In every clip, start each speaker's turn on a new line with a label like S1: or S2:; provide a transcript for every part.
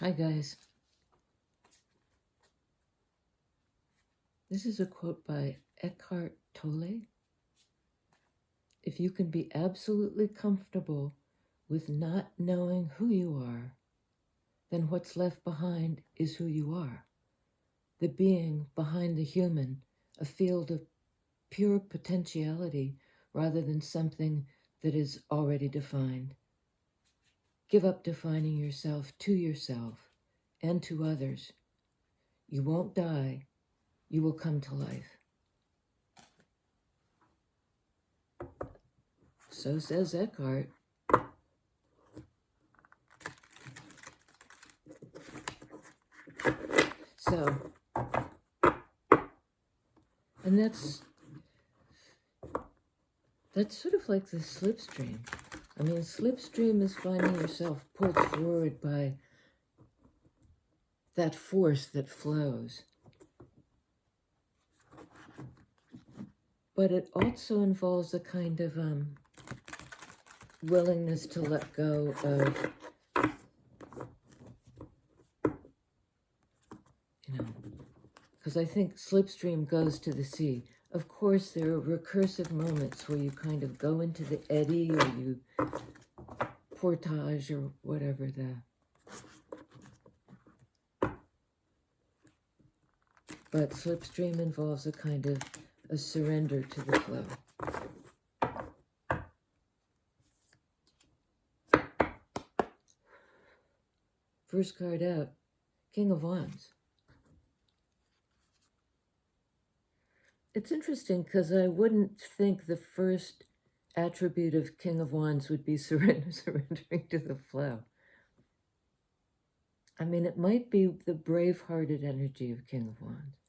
S1: Hi guys. This is a quote by Eckhart Tolle. If you can be absolutely comfortable with not knowing who you are, then what's left behind is who you are. The being behind the human, a field of pure potentiality rather than something that is already defined. Give up defining yourself to yourself and to others. You won't die. You will come to life. So says Eckhart. So, and that's sort of like the slipstream. I mean, slipstream is finding yourself pulled forward by that force that flows. But it also involves a kind of willingness to let go of, because I think slipstream goes to the sea. Of course, there are recursive moments where you kind of go into the eddy or you portage or whatever but slipstream involves a kind of a surrender to the flow. First card out, King of Wands. It's interesting because I wouldn't think the first attribute of King of Wands would be surrendering to the flow. I mean, it might be the brave-hearted energy of King of Wands.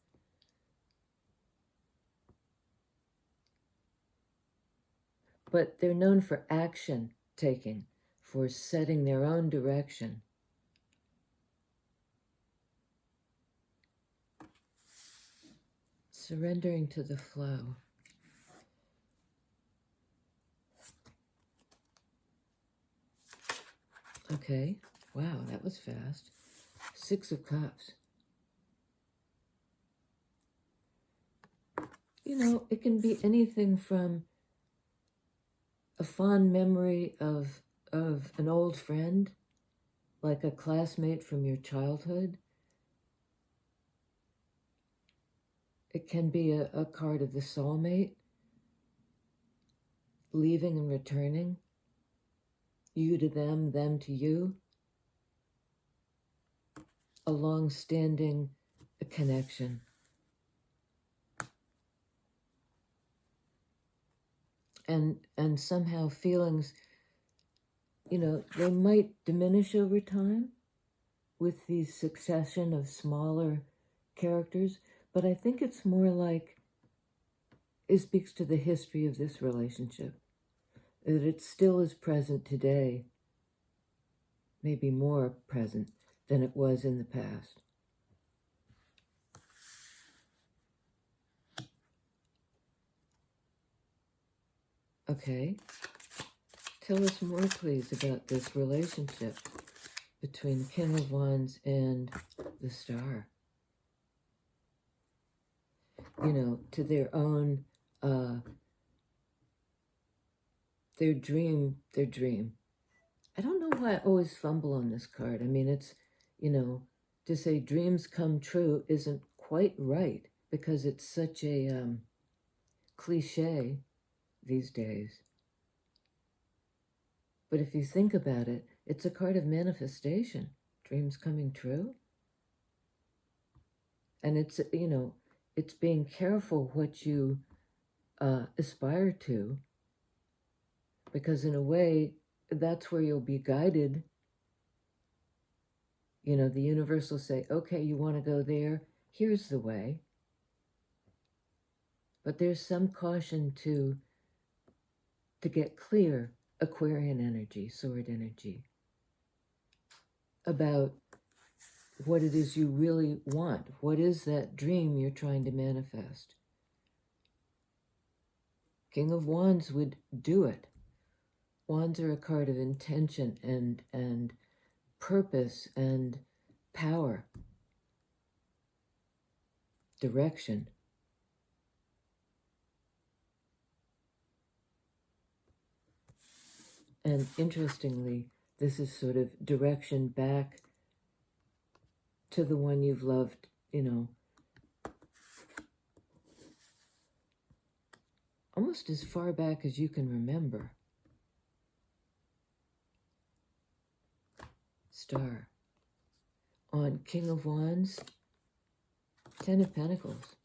S1: But they're known for action taking, for setting their own direction. Surrendering to the flow. Okay, wow, that was fast. 6 of Cups. You know, it can be anything from a fond memory of an old friend, like a classmate from your childhood. It can be a card of the soulmate, leaving and returning, you to them, them to you, a long-standing connection. And somehow feelings, you know, they might diminish over time with the succession of smaller characters, but I think it's more like it speaks to the history of this relationship, that it still is present today, maybe more present than it was in the past. Okay, tell us more, please, about this relationship between the King of Wands and the Star. You know, to their own, their dream. I don't know why I always fumble on this card. I mean, it's, you know, to say dreams come true isn't quite right because it's such a cliche these days. But if you think about it, it's a card of manifestation, dreams coming true. And it's, you know, it's being careful what you aspire to, because in a way, that's where you'll be guided. You know, the universe will say, okay, you want to go there? Here's the way. But there's some caution to get clear, Aquarian energy, sword energy, about what it is you really want. What is that dream you're trying to manifest? King of Wands would do it. Wands are a card of intention and purpose and power, direction. And interestingly, this is sort of direction back to the one you've loved, almost as far back as you can remember. Star. On King of Wands, 10 of Pentacles.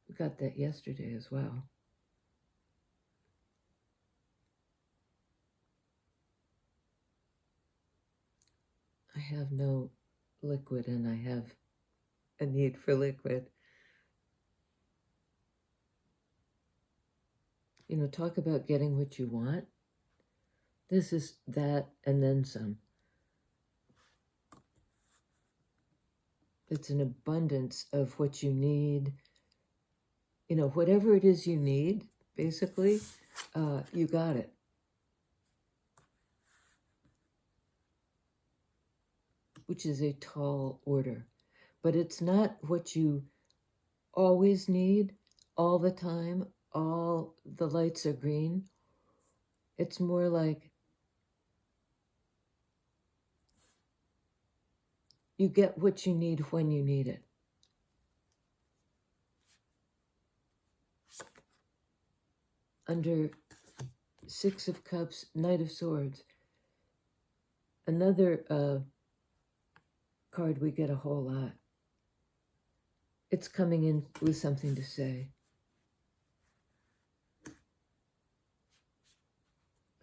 S1: We got that yesterday as well. I have no liquid and I have a need for liquid. Talk about getting what you want. This is that and then some. It's an abundance of what you need. Whatever it is you need, basically, you got it. Which is a tall order. But it's not what you always need, all the time, all the lights are green. It's more like you get what you need when you need it. Under 6 of Cups, Knight of Swords. Another card we get a whole lot. It's coming in with something to say.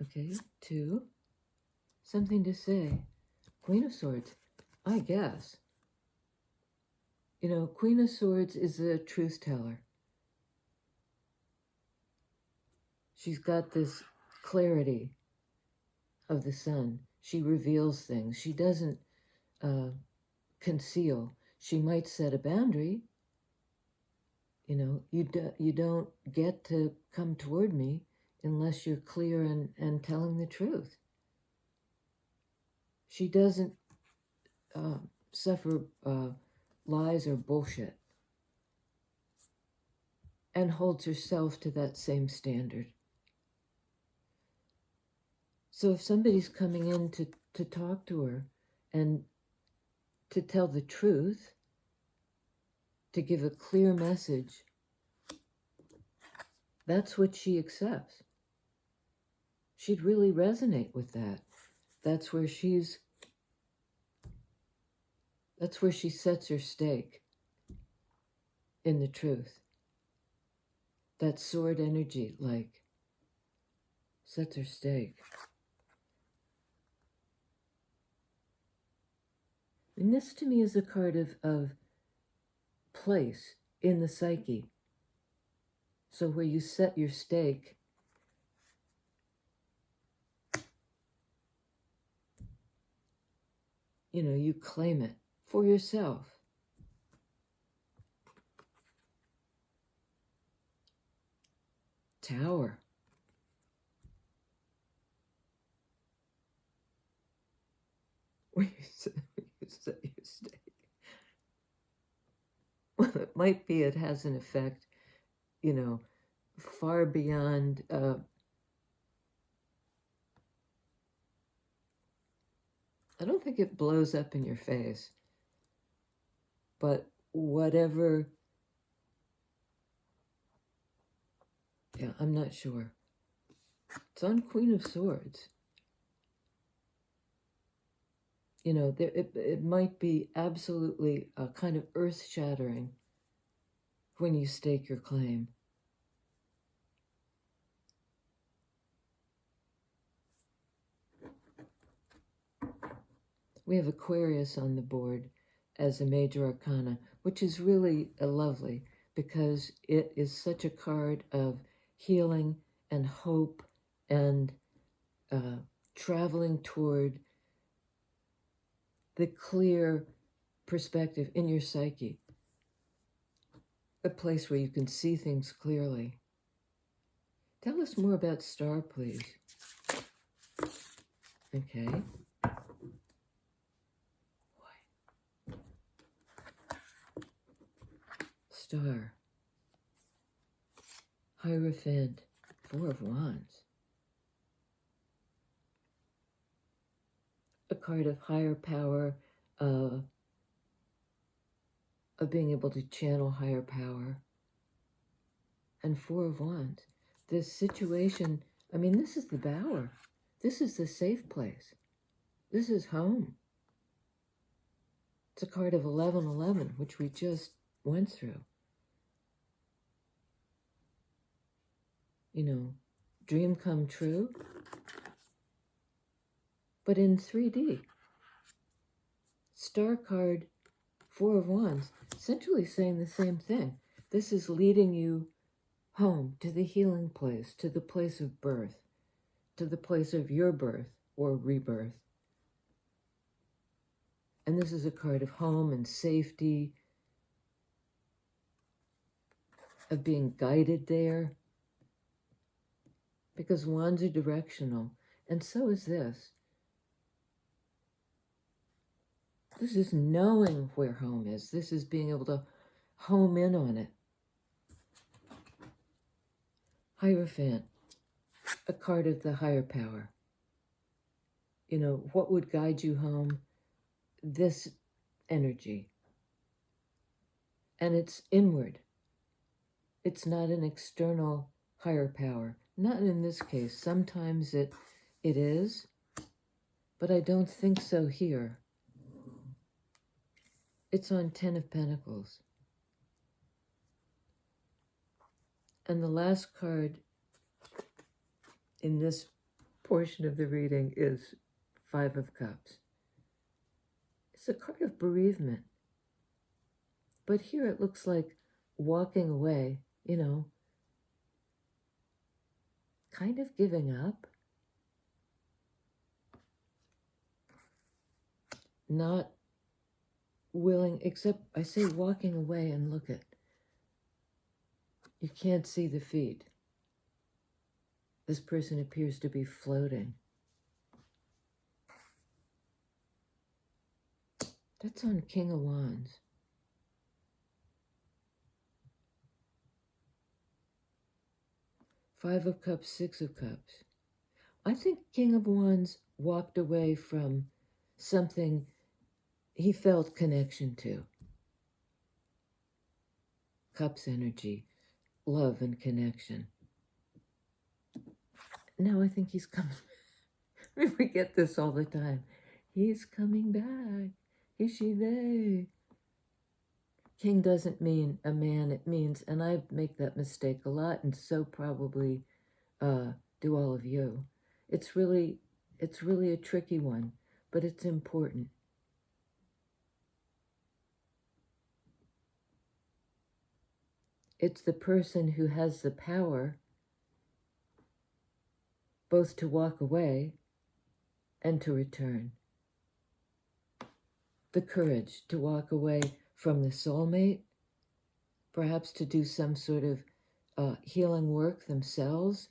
S1: Okay, 2. Something to say. Queen of Swords, I guess. Queen of Swords is a truth teller. She's got this clarity of the sun. She reveals things. She doesn't conceal. She might set a boundary. You don't get to come toward me unless you're clear and telling the truth. She doesn't suffer lies or bullshit and holds herself to that same standard. So if somebody's coming in to talk to her and to tell the truth, to give a clear message, that's what she accepts. She'd really resonate with that. That's where she sets her stake in the truth. That sword energy, sets her stake. And this to me is a card of place in the psyche. So where you set your stake, you claim it for yourself. Tower. Where you set your stake. Well, it might be it has an effect, far beyond I don't think it blows up in your face, but whatever, I'm not sure. It's on Queen of Swords. It might be absolutely kind of earth-shattering when you stake your claim. We have Aquarius on the board as a major arcana, which is really lovely because it is such a card of healing and hope and traveling toward the clear perspective in your psyche, a place where you can see things clearly. Tell us more about Star, please. Okay. Star. Hierophant, Four of Wands. A card of higher power, of being able to channel higher power. And Four of Wands. This situation, I mean, this is the bower. This is the safe place. This is home. It's a card of 1111, which we just went through. You know, dream come true, but in 3D. Star card, Four of Wands, essentially saying the same thing. This is leading you home, to the healing place, to the place of birth, to the place of your birth or rebirth. And this is a card of home and safety, of being guided there, because wands are directional, and so is this. This is knowing where home is. This is being able to home in on it. Hierophant, a card of the higher power. You know, what would guide you home? This energy. And it's inward. It's not an external higher power. Not in this case. Sometimes it is, but I don't think so here. It's on 10 of Pentacles. And the last card in this portion of the reading is Five of Cups. It's a card of bereavement. But here it looks like walking away, you know, kind of giving up. Not willing, except I say walking away, and look at, you can't see the feet. This person appears to be floating. That's on King of Wands. Five of Cups, Six of Cups. I think King of Wands walked away from something he felt connection to. Cups energy, love and connection. Now I think he's coming. We get this all the time. He's coming back. Is she they? King doesn't mean a man, it means, and I make that mistake a lot, and so probably do all of you. It's really a tricky one, but it's important. It's the person who has the power both to walk away and to return. The courage to walk away from the soulmate, perhaps to do some sort of healing work themselves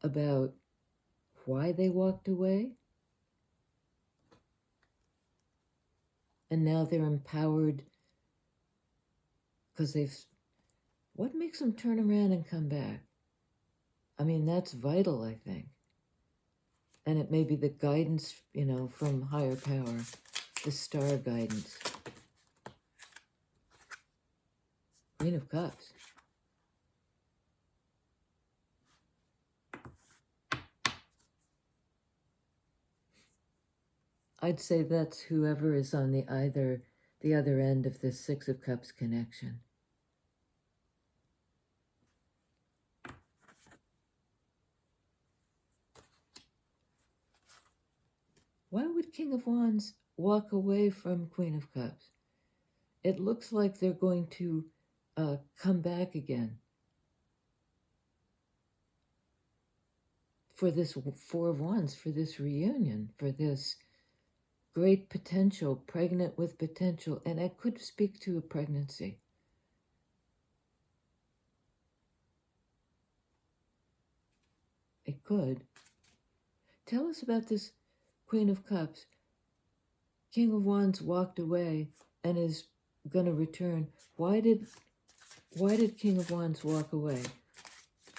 S1: about why they walked away. And now they're empowered because what makes them turn around and come back? I mean, that's vital, I think. And it may be the guidance, you know, from higher power, the star guidance. Queen of Cups. I'd say that's whoever is on the other end of this Six of Cups connection. Why would King of Wands walk away from Queen of Cups? It looks like they're going to come back again. For this Four of Wands, for this reunion, for this great potential, pregnant with potential, and I could speak to a pregnancy. It could. Tell us about this Queen of Cups. King of Wands walked away and is going to return. Why did King of Wands walk away?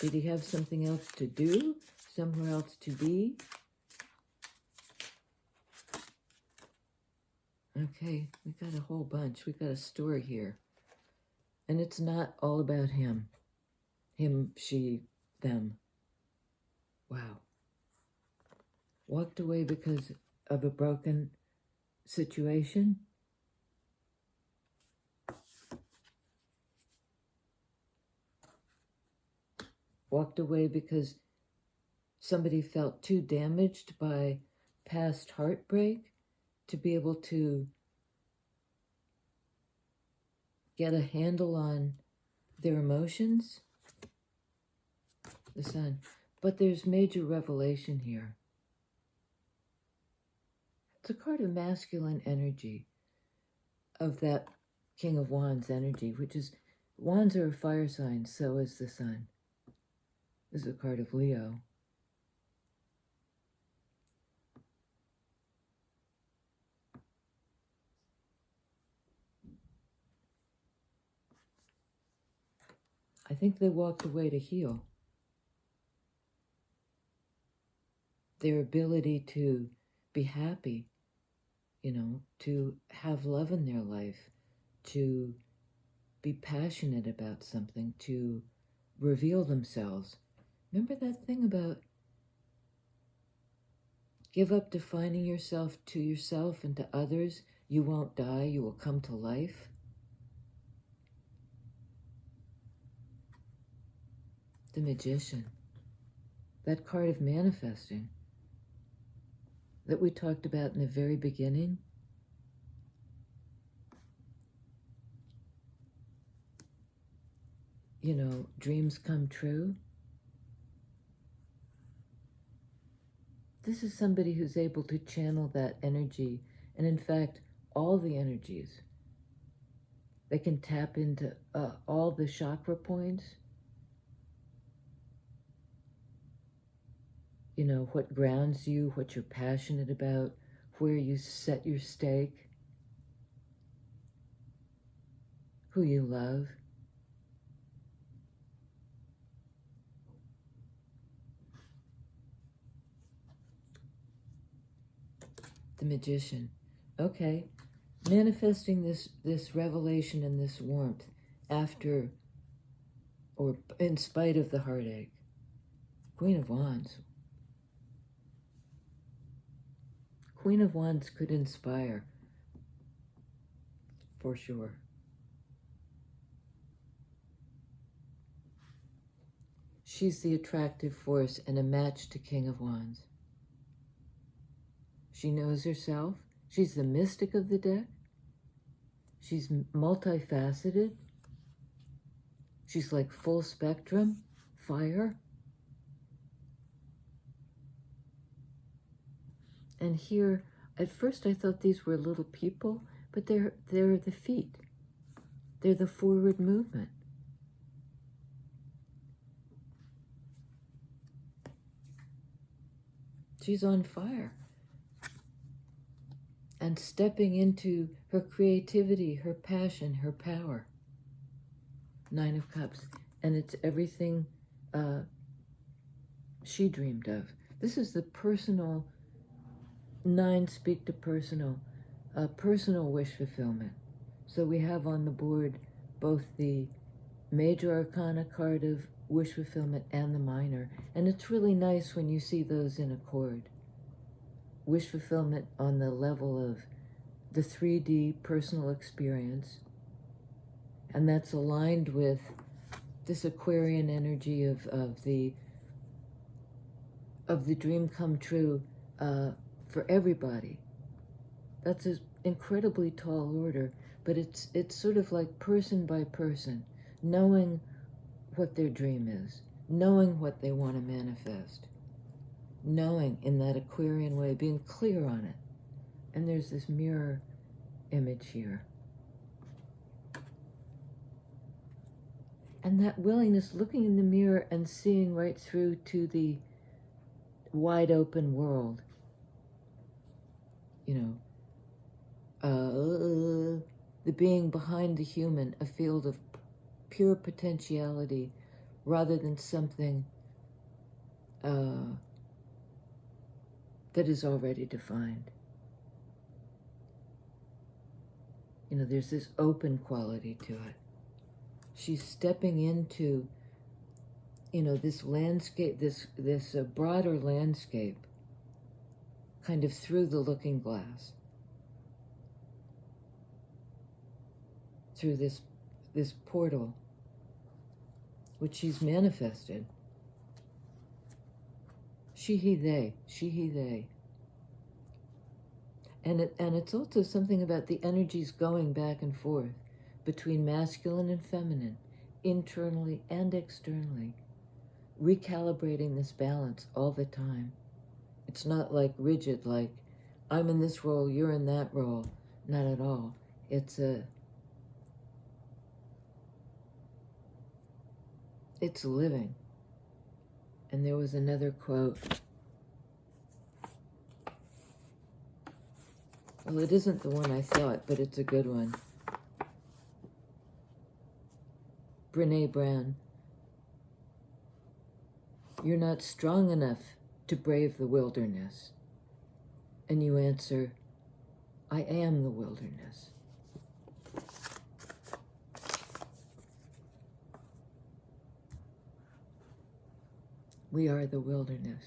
S1: Did he have something else to do? Somewhere else to be? Okay, we got a whole bunch. We got a story here. And it's not all about him. Him, she, them. Wow. Walked away because of a broken situation. Walked away because somebody felt too damaged by past heartbreak to be able to get a handle on their emotions. The Sun. But there's major revelation here. It's a card of masculine energy, of that King of Wands energy, which is, Wands are a fire sign, so is the Sun. This is a card of Leo. I think they walked away to heal. Their ability to be happy, you know, to have love in their life, to be passionate about something, to reveal themselves. Remember that thing about give up defining yourself to yourself and to others? You won't die, you will come to life. The Magician. That card of manifesting that we talked about in the very beginning. You know, dreams come true. This is somebody who's able to channel that energy, and in fact, all the energies. They can tap into all the chakra points. You know, what grounds you, what you're passionate about, where you set your stake, who you love. The Magician. Okay, manifesting this revelation and this warmth after, or in spite of the heartache. Queen of Wands. Queen of Wands could inspire, for sure. She's the attractive force and a match to King of Wands. She knows herself. She's the mystic of the deck. She's multifaceted. She's like full spectrum, fire. And here, at first I thought these were little people, but they're the feet. They're the forward movement. She's on fire. And stepping into her creativity, her passion, her power. Nine of Cups. And it's everything she dreamed of. This is the personal, nine speak to personal wish fulfillment. So we have on the board both the major arcana card of wish fulfillment and the minor. And it's really nice when you see those in accord. Wish fulfillment on the level of the 3D personal experience. And that's aligned with this Aquarian energy of the dream come true for everybody. That's an incredibly tall order, but it's sort of like person by person, knowing what their dream is, knowing what they want to manifest. Knowing in that Aquarian way, being clear on it. And there's this mirror image here. And that willingness, looking in the mirror and seeing right through to the wide open world. You know, the being behind the human, a field of pure potentiality rather than something that is already defined. You know, there's this open quality to it. She's stepping into, you know, this landscape, this broader landscape, kind of through the looking glass, through this portal, which she's manifested. She, he, they. She, he, they. And it's also something about the energies going back and forth between masculine and feminine, internally and externally, recalibrating this balance all the time. It's not like rigid, like I'm in this role, you're in that role. Not at all. It's living. And there was another quote. Well, it isn't the one I thought, but it's a good one. Brene Brown. You're not strong enough to brave the wilderness. And you answer, I am the wilderness. We are the wilderness.